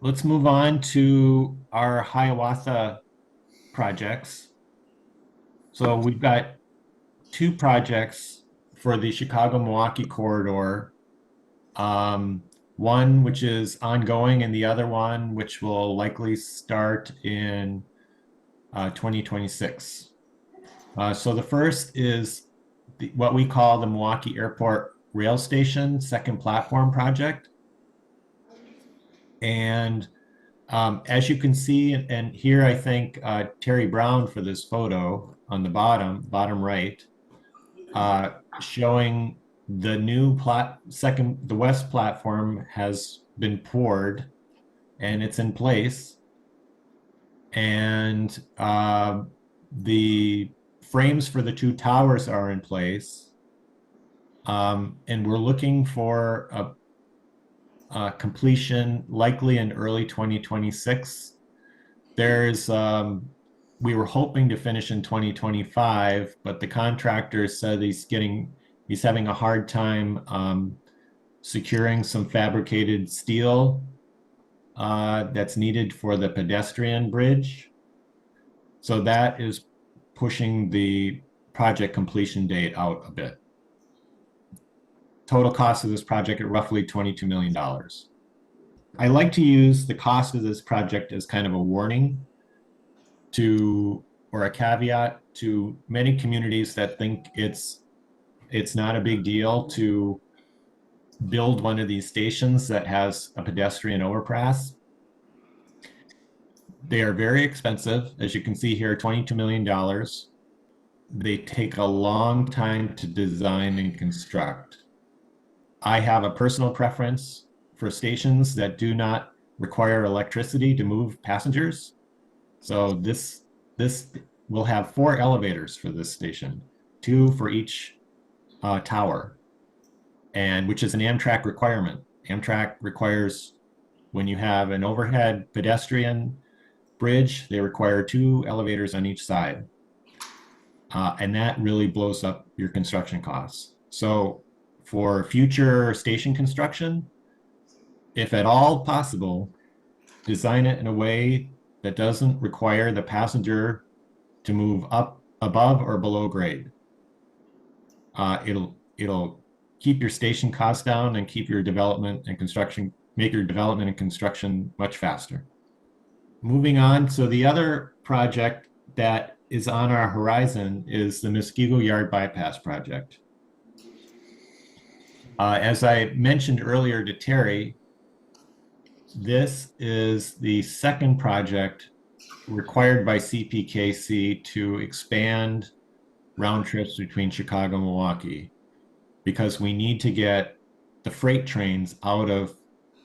let's move on to our Hiawatha projects. So we've got two projects for the Chicago-Milwaukee corridor. One which is ongoing and the other one which will likely start in 2026. So the first is what we call the Milwaukee Airport Rail Station Second Platform Project. And as you can see, and here I thank Terry Brown for this photo on the bottom right, showing the new the west platform has been poured and it's in place. And the frames for the two towers are in place. And we're looking for a completion likely in early 2026. We were hoping to finish in 2025, but the contractor said he's having a hard time securing some fabricated steel that's needed for the pedestrian bridge. So that is pushing the project completion date out a bit. Total cost of this project at roughly $22 million. I like to use the cost of this project as kind of a warning or a caveat to many communities that think it's not a big deal to build one of these stations that has a pedestrian overpass. They are very expensive. As you can see here, $22 million. They take a long time to design and construct. I have a personal preference for stations that do not require electricity to move passengers. So this will have 4 elevators for this station, 2 for each tower, and which is an Amtrak requirement. Amtrak requires, when you have an overhead pedestrian bridge, they require 2 elevators on each side. And that really blows up your construction costs. So for future station construction, if at all possible, design it in a way that doesn't require the passenger to move up above or below grade. It'll keep your station costs down and keep your development and construction, make your development and construction much faster. Moving on, so the other project that is on our horizon is the Muskego Yard Bypass project. As I mentioned earlier to Terry, this is the second project required by CPKC to expand round trips between Chicago and Milwaukee, because we need to get the freight trains out of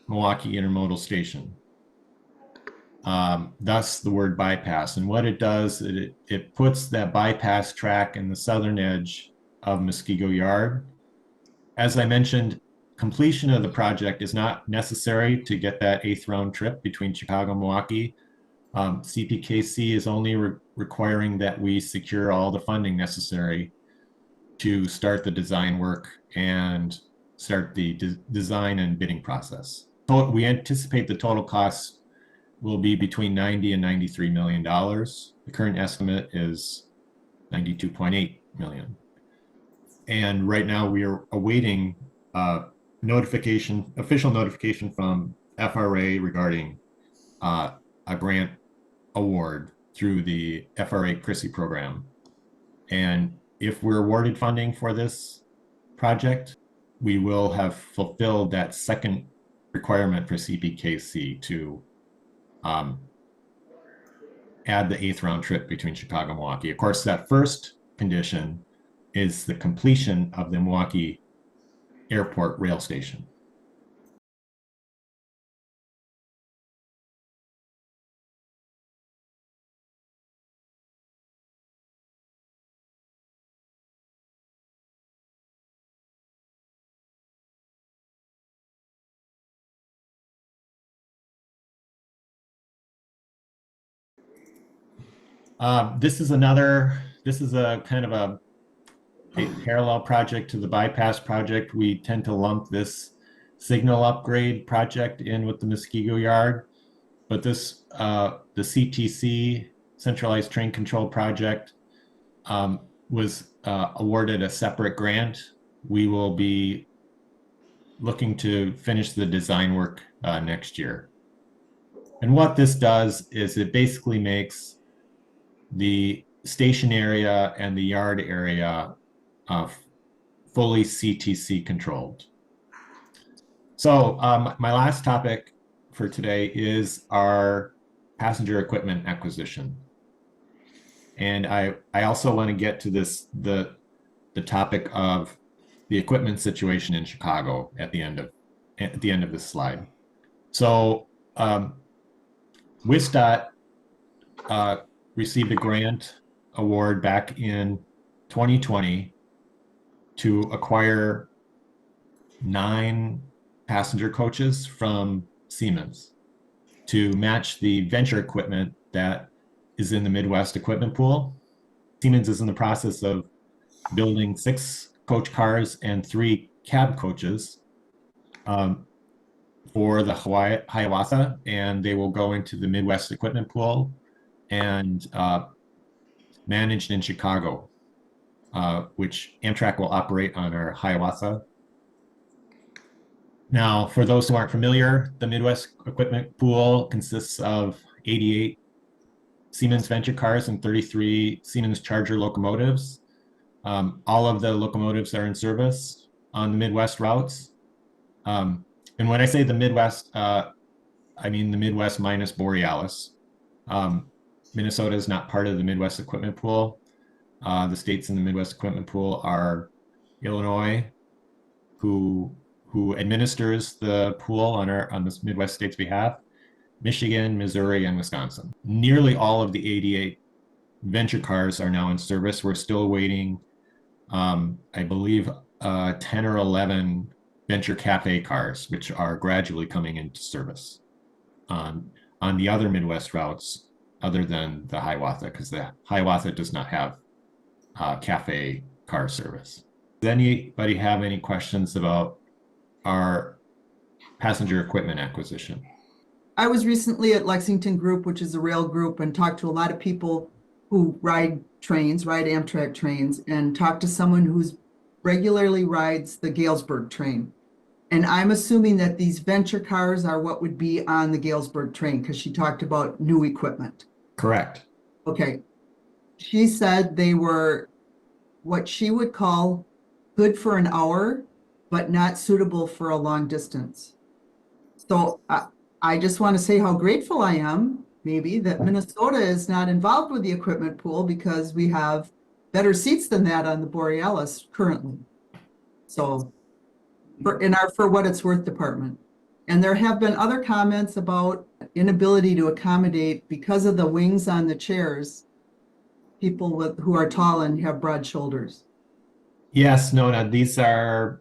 Milwaukee Intermodal Station. Thus the word bypass. And what it does, it puts that bypass track in the southern edge of Muskego Yard. As I mentioned, completion of the project is not necessary to get that 8th round trip between Chicago and Milwaukee. CPKC is only requiring that we secure all the funding necessary to start the design work and start the design and bidding process. So we anticipate the total costs will be between $90 and $93 million. The current estimate is $92.8 million. And right now we are awaiting official notification from FRA regarding a grant award through the FRA CRISI program. And if we're awarded funding for this project, we will have fulfilled that second requirement for CPKC to add the 8th round trip between Chicago and Milwaukee. Of course, that first condition is the completion of the Milwaukee Airport Rail Station. This is a kind of a parallel project to the bypass project. We tend to lump this signal upgrade project in with the Muskego Yard. but this, the CTC, Centralized Train Control Project, was awarded a separate grant. We will be looking to finish the design work next year. And what this does is it basically makes the station area and the yard area fully CTC controlled. So my last topic for today is our passenger equipment acquisition. And I also want to get to the topic of the equipment situation in Chicago at the end of this slide. So WisDOT received a grant award back in 2020 to acquire 9 passenger coaches from Siemens to match the venture equipment that is in the Midwest equipment pool. Siemens is in the process of building 6 coach cars and 3 cab coaches for the Hiawatha, and they will go into the Midwest equipment pool and managed in Chicago, which Amtrak will operate on our Hiawatha. Now, for those who aren't familiar, the Midwest equipment pool consists of 88 Siemens venture cars and 33 Siemens Charger locomotives. All of the locomotives are in service on the Midwest routes. And when I say the Midwest, I mean the Midwest minus Borealis. Minnesota is not part of the Midwest equipment pool. The states in the Midwest equipment pool are Illinois, who administers the pool on this Midwest state's behalf, Michigan, Missouri, and Wisconsin. Nearly all of the 88 venture cars are now in service. We're still waiting, I believe, 10 or 11 venture cafe cars, which are gradually coming into service on the other Midwest routes other than the Hiawatha, because the Hiawatha does not have cafe car service. Does anybody have any questions about our passenger equipment acquisition? I was recently at Lexington Group, which is a rail group, and talked to a lot of people who ride Amtrak trains, and talked to someone who's regularly rides the Galesburg train. And I'm assuming that these venture cars are what would be on the Galesburg train, because she talked about new equipment. Correct. Okay. She said they were what she would call good for an hour, but not suitable for a long distance. So I just want to say how grateful I am, maybe, that Minnesota is not involved with the equipment pool, because we have better seats than that on the Borealis currently. So in our For What It's Worth department. And there have been other comments about inability to accommodate, because of the wings on the chairs, people who are tall and have broad shoulders. Yes, Nona, these are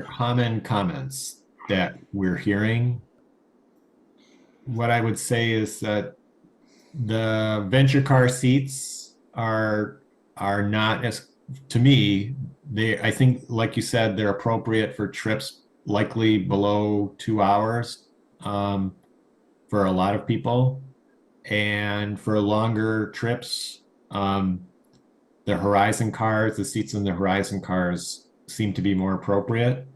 common comments that we're hearing. What I would say is that the venture car seats are not, as to me, I think, like you said, they're appropriate for trips likely below 2 hours for a lot of people. And for longer trips, the Horizon cars, the seats in the Horizon cars seem to be more appropriate.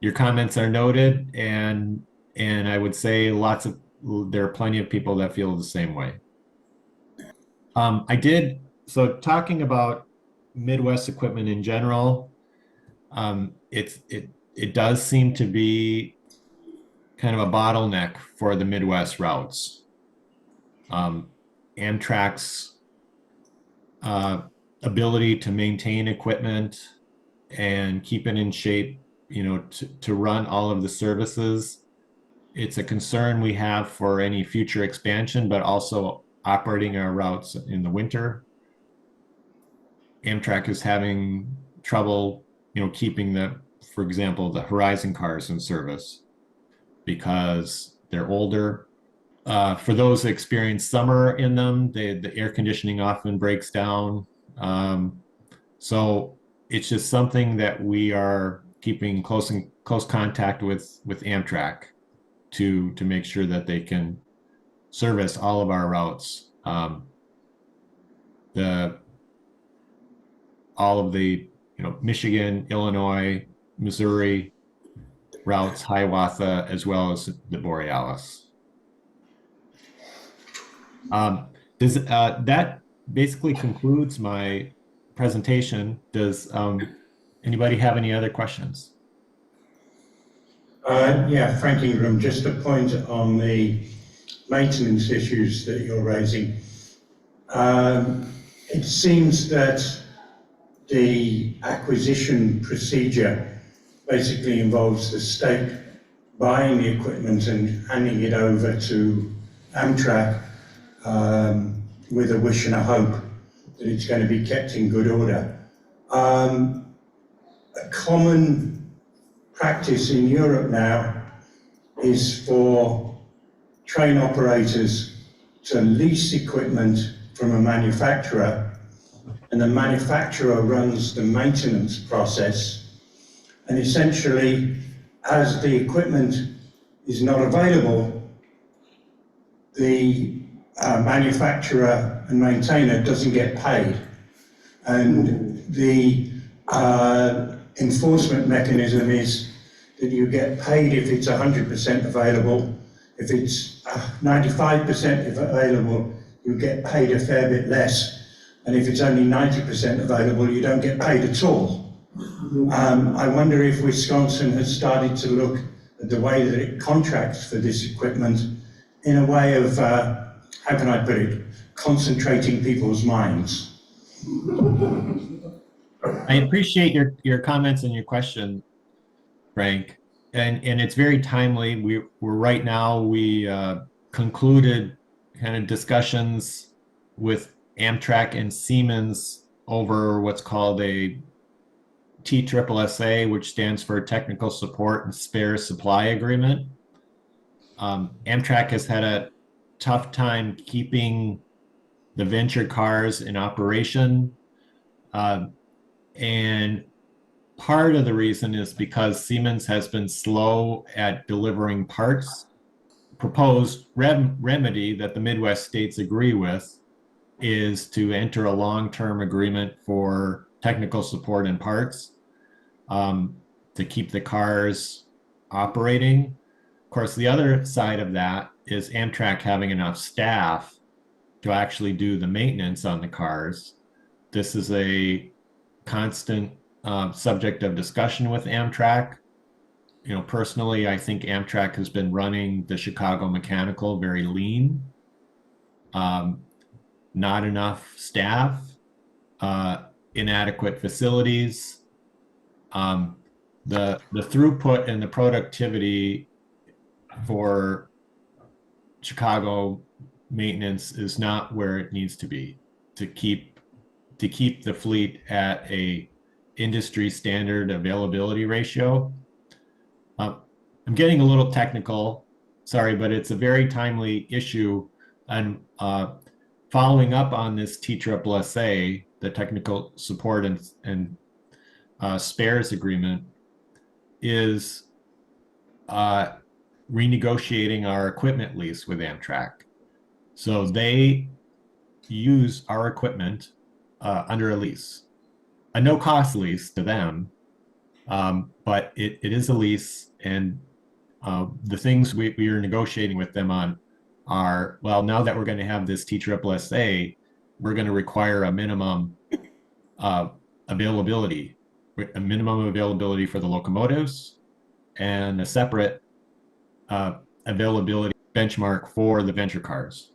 Your comments are noted, and I would say there are plenty of people that feel the same way. So talking about Midwest equipment in general, it does seem to be kind of a bottleneck for the Midwest routes. Amtrak's ability to maintain equipment and keep it in shape, to run all of the services. It's a concern we have for any future expansion, but also operating our routes in the winter. Amtrak is having trouble, keeping for example, the Horizon cars in service because they're older. For those that experience summer in them, the air conditioning often breaks down. So it's just something that we are keeping close contact with Amtrak to make sure that they can service all of our routes. All of the, Michigan, Illinois, Missouri routes, Hiawatha, as well as the Borealis. That basically concludes my presentation. Does anybody have any other questions? Yeah, Frank Ingram, just a point on the maintenance issues that you're raising. It seems that the acquisition procedure basically involves the state buying the equipment and handing it over to Amtrak with a wish and a hope that it's going to be kept in good order. A common practice in Europe now is for train operators to lease equipment from a manufacturer, and the manufacturer runs the maintenance process, and essentially, as the equipment is not available, the manufacturer and maintainer doesn't get paid, and the enforcement mechanism is that you get paid if it's 100% available. If it's 95% available, you get paid a fair bit less. And if it's only 90% available, you don't get paid at all. I wonder if Wisconsin has started to look at the way that it contracts for this equipment in a way of, how can I put it, concentrating people's minds. I appreciate your comments and your question, Frank, and it's very timely. We're right now, we concluded kind of discussions with Amtrak and Siemens over what's called a TSSA, which stands for Technical Support and Spares Supply Agreement. Amtrak has had a tough time keeping the venture cars in operation. And part of the reason is because Siemens has been slow at delivering parts. Proposed remedy that the Midwest states agree with is to enter a long-term agreement for technical support and parts to keep the cars operating. Of course, the other side of that is Amtrak having enough staff to actually do the maintenance on the cars. This is a constant subject of discussion with Amtrak. Personally, I think Amtrak has been running the Chicago Mechanical very lean. Not enough staff, inadequate facilities. The throughput and the productivity for Chicago maintenance is not where it needs to be to keep the fleet at a industry standard availability ratio. I'm getting a little technical, sorry, but it's a very timely issue. And following up on this TSSA, the Technical Support and Spares Agreement, is renegotiating our equipment lease with Amtrak. So they use our equipment under a lease, a no-cost lease to them, but it is a lease, and the things we are negotiating with them on are, well, now that we're going to have this TSSA, we're going to require a minimum availability for the locomotives and a separate availability benchmark for the venture cars.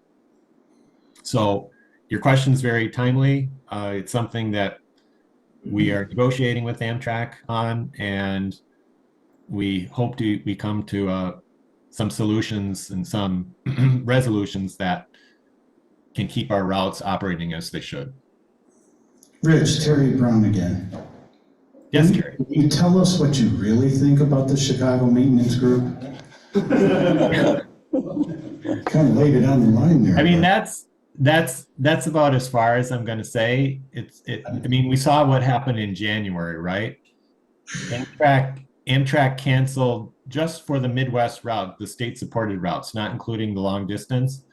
So your question is very timely. It's something that we are negotiating with Amtrak on, and we hope we come to some solutions and some resolutions that can keep our routes operating as they should. Rich, Terry Brown again. Yes, Terry. Can you tell us what you really think about the Chicago Maintenance Group? Kind of laid it on the line there. I mean, that's about as far as I'm going to say. I mean, we saw what happened in January, right? Amtrak canceled just for the Midwest route, the state-supported routes, not including the long distance.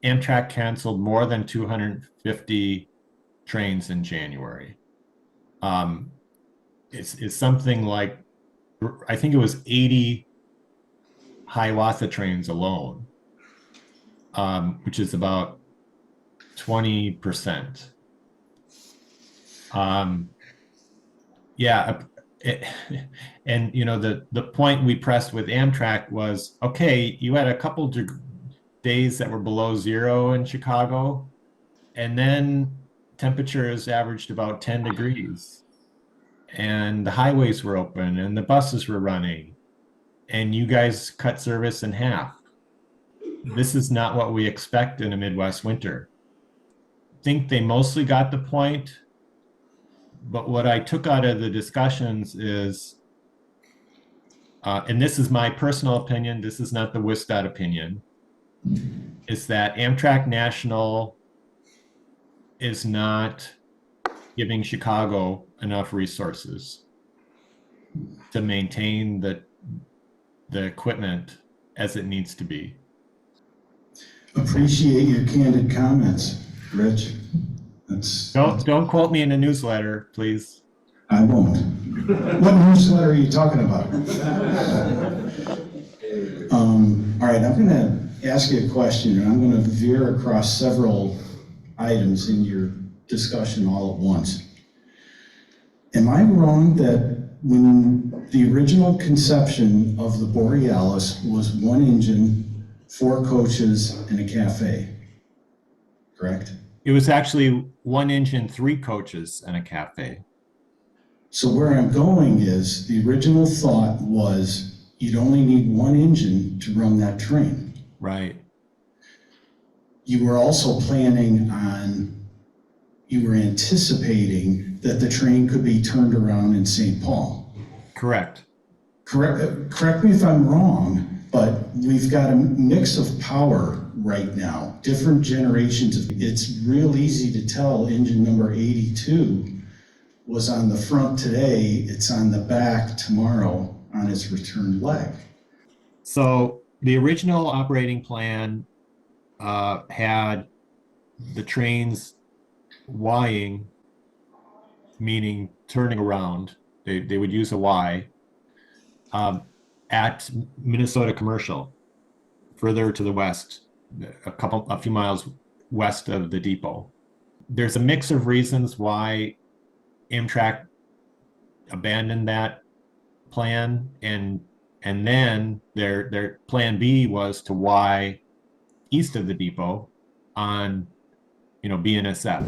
Amtrak canceled more than 250 trains in January. It's something like, I think it was 80 Hiawatha trains alone, which is about 20%. Yeah, and the point we pressed with Amtrak was, okay, you had a couple days that were below zero in Chicago, and then temperatures averaged about 10 degrees, and the highways were open and the buses were running, and you guys cut service in half. This is not what we expect in a Midwest winter. I think they mostly got the point, but what I took out of the discussions is, and this is my personal opinion, this is not the WisDOT opinion, is that Amtrak National is not giving Chicago enough resources to maintain the equipment as it needs to be. Appreciate your candid comments, Rich. Don't quote me in a newsletter, please. I won't. What newsletter are you talking about? All right, I'm going to ask you a question, and I'm going to veer across several items in your discussion all at once. Am I wrong that when the original conception of the Borealis was one engine, 4 coaches, and a cafe, correct? It was actually 1 engine, 3 coaches, and a cafe. So where I'm going is, the original thought was you'd only need 1 engine to run that train. Right. You were also planning on, you were anticipating that the train could be turned around in St. Paul. Correct. Correct me if I'm wrong, but we've got a mix of power right now, different generations of, it's real easy to tell engine number 82 was on the front today, it's on the back tomorrow on its return leg. So the original operating plan had the trains Ying, meaning turning around. They would use a Y at Minnesota Commercial, further to the west, a few miles west of the depot. There's a mix of reasons why Amtrak abandoned that plan, and then their plan B was to Y east of the depot on BNSF.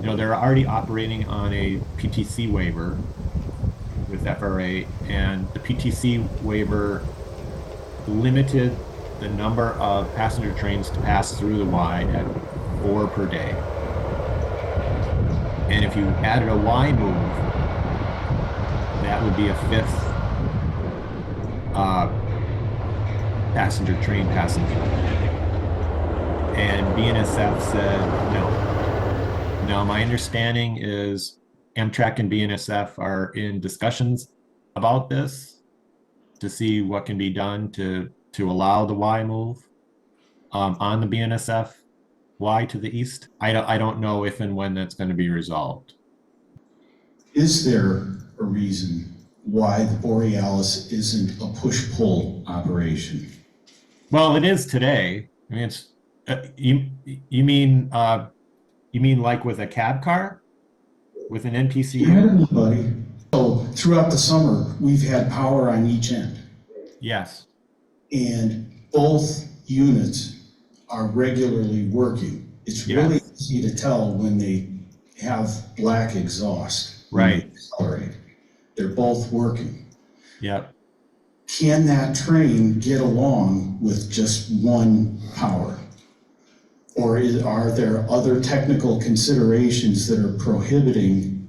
They're already operating on a PTC waiver with FRA, and the PTC waiver limited the number of passenger trains to pass through the Y at 4 per day. And if you added a Y move, that would be a 5th passenger train passing through. And BNSF said no. Now, my understanding is Amtrak and BNSF are in discussions about this to see what can be done to allow the Y move on the BNSF Y to the east. I don't know if and when that's going to be resolved. Is there a reason why the Borealis isn't a push-pull operation? Well, it is today. I mean, it's you mean like with a cab car, with an NPCU? Buddy. So throughout the summer, we've had power on each end. Yes. And both units are regularly working. It's really easy to tell when they have black exhaust. Right. They're both working. Yep. Can that train get along with just one power? Or are there other technical considerations that are prohibiting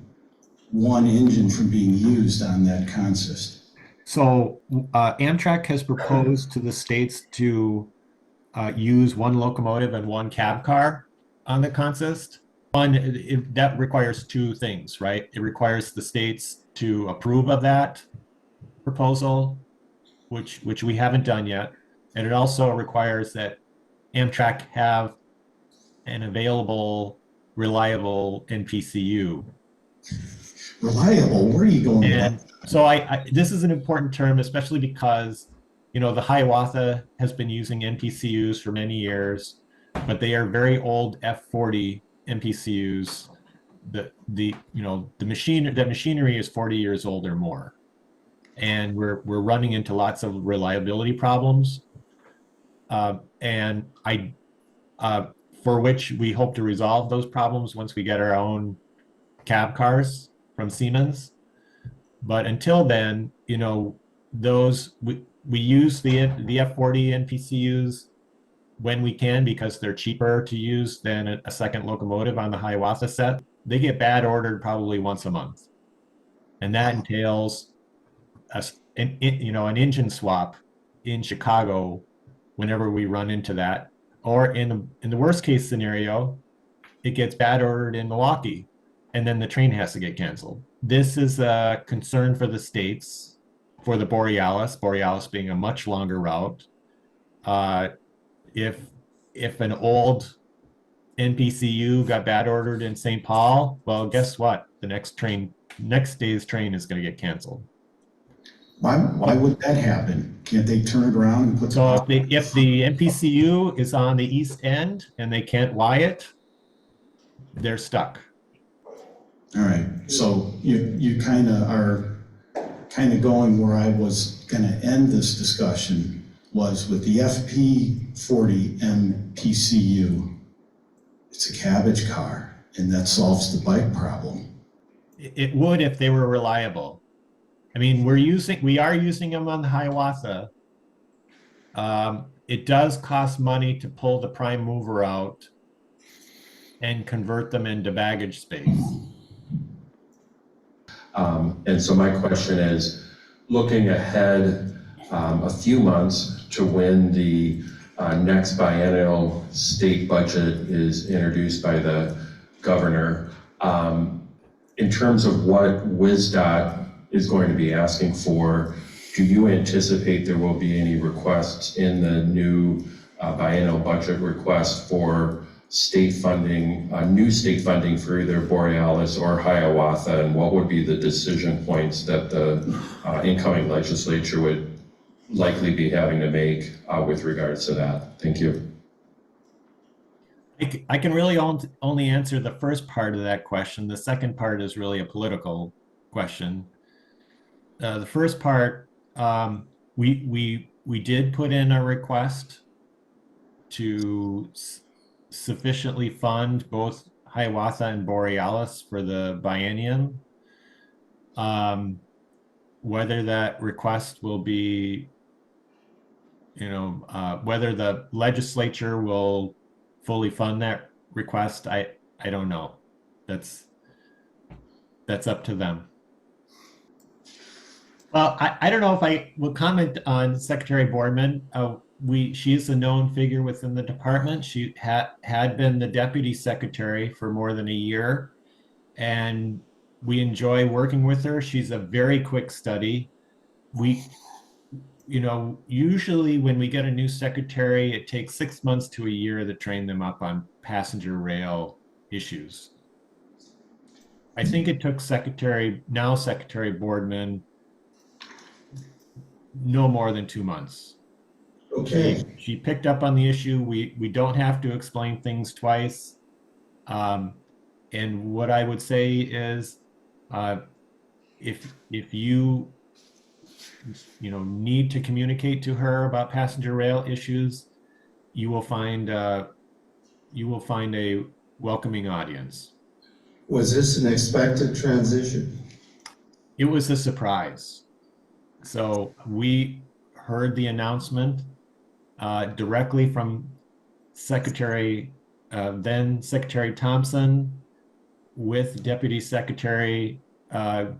one engine from being used on that consist? So Amtrak has proposed to the states to use 1 locomotive and 1 cab car on the consist. That requires 2 things, right? It requires the states to approve of that, proposal, which we haven't done yet. And it also requires that Amtrak have an available, reliable NPCU. Reliable, where are you going with And that? so this is an important term, especially because, you know, the Hiawatha has been using NPCUs for many years, but they are very old F40 NPCUs. The machinery is 40 years old or more. And we're running into lots of reliability problems. And for which we hope to resolve those problems once we get our own cab cars from Siemens. But until then, you know, we use the F40 NPCUs when we can because they're cheaper to use than a second locomotive on the Hiawatha set. They get bad ordered probably once a month, and that entails an engine swap in Chicago whenever we run into that. Or in the worst case scenario, it gets bad ordered in Milwaukee, and then the train has to get canceled. This is a concern for the states, for the Borealis being a much longer route. If an old NPCU got bad ordered in St. Paul, well, guess what? The next day's train is going to get canceled. Why would that happen? Can't they turn it around and put the So if the NPCU is on the east end and they can't Y it, they're stuck. All right, so you kind of are going where I was going to end this discussion was with the FP40 MPCU. It's a cabbage car, and that solves the bike problem. It would if they were reliable. I mean, we are using them on the Hiawatha. It does cost money to pull the prime mover out and convert them into baggage space. And so my question is, looking ahead a few months to when the next biennial state budget is introduced by the governor, in terms of what WisDOT is going to be asking for, do you anticipate there will be any requests in the new biennial budget request for state funding, new state funding for either Borealis or Hiawatha, and what would be the decision points that the incoming legislature would likely be having to make with regards to that? Thank you. I can really only answer the first part of that question. The second part is really a political question. The first part, we did put in a request to sufficiently fund both Hiawatha and Borealis for the biennium. Whether that request will be, whether the legislature will fully fund that request, I don't know. That's up to them. Well, I don't know if I will comment on Secretary Boardman. She is a known figure within the department. She had been the deputy secretary for more than a year, and we enjoy working with her. She's a very quick study. Usually when we get a new secretary, it takes 6 months to a year to train them up on passenger rail issues. I think it took Secretary Boardman no more than 2 months. Okay. She picked up on the issue. We don't have to explain things twice. And what I would say is, if you need to communicate to her about passenger rail issues, you will find a welcoming audience. Was this an expected transition? It was a surprise. So we heard the announcement directly from then Secretary Thompson with Deputy Secretary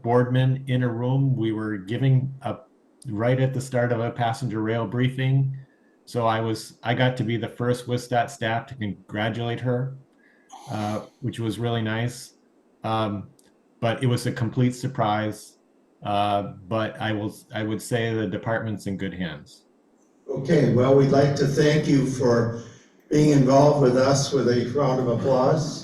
Boardman in a room. We were giving up right at the start of a passenger rail briefing. So I got to be the first WisDOT staff to congratulate her, which was really nice. But it was a complete surprise. But I would say the department's in good hands. Okay, well, we'd like to thank you for being involved with us with a round of applause.